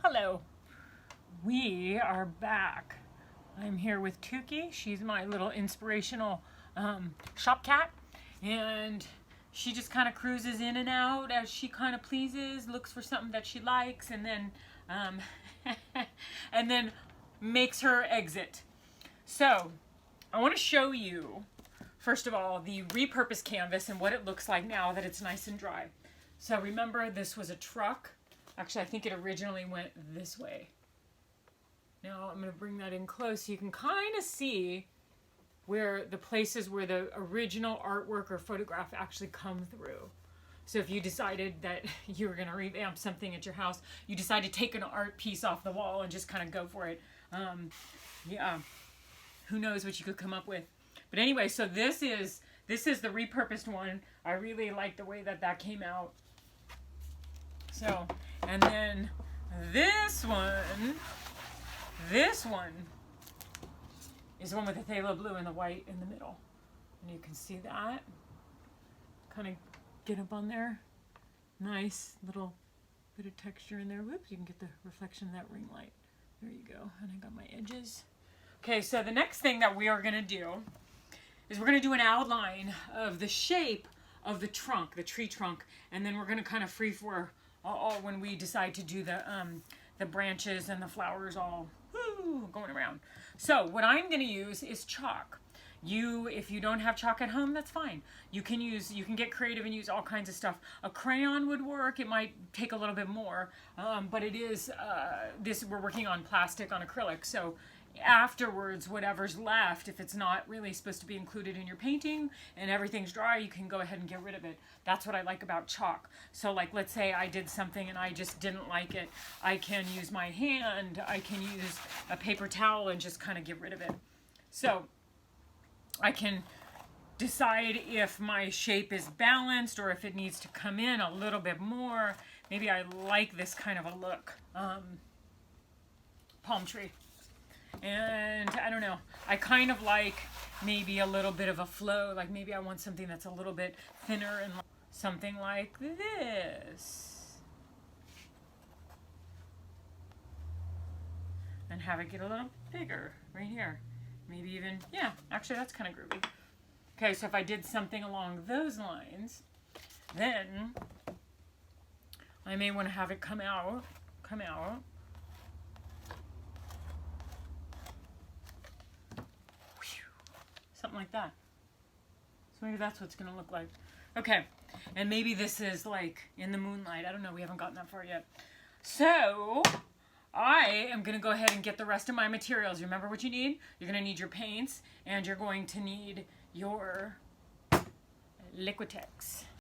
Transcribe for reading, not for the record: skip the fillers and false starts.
Hello, we are back. I'm here with Tuki. She's my little inspirational shop cat, and she just kind of cruises in and out as she kind of pleases, looks for something that she likes, and then and then makes her exit. So I want to show you, first of all, the repurposed canvas and what it looks like now that it's nice and dry. So remember, this was a truck. Actually, I think it originally went this way. Now I'm going to bring that in close so you can kind of see where the places where the original artwork or photograph actually come through. So if you decided that you were going to revamp something at your house, you decide to take an art piece off the wall and just kind of go for it. Yeah, who knows what you could come up with. But anyway, so this is the repurposed one. I really like the way that came out. So, and then this one is the one with the phthalo blue and the white in the middle. And you can see that. Kind of get up on there. Nice little bit of texture in there. Whoops, you can get the reflection of that ring light. There you go. And I got my edges. Okay, so the next thing that we are going to do is we're going to do an outline of the shape of the trunk, the tree trunk, and then we're going to kind of free for all when we decide to do the branches and the flowers all going around. So what I'm going to use is chalk. If you don't have chalk at home, that's fine. You can get creative and use all kinds of stuff. A crayon would work. It might take a little bit more, but it is we're working on plastic on acrylic, so afterwards, whatever's left, if it's not really supposed to be included in your painting and everything's dry, you can go ahead and get rid of it. That's what I like about chalk. So like, let's say I did something and I just didn't like it. I can use my hand, I can use a paper towel and just kind of get rid of it. So I can decide if my shape is balanced or if it needs to come in a little bit more. Maybe I like this kind of a look. Palm tree. And I don't know, I kind of like maybe a little bit of a flow, like maybe I want something that's a little bit thinner and something like this. And have it get a little bigger right here. Maybe even, yeah, actually that's kind of groovy. Okay, so if I did something along those lines, then I may want to have it come out. Something like that. So maybe that's what it's going to look like. Okay, and maybe this is like in the moonlight. I don't know, we haven't gotten that far yet. So I am going to go ahead and get the rest of my materials. Remember what you need? You're going to need your paints and you're going to need your Liquitex.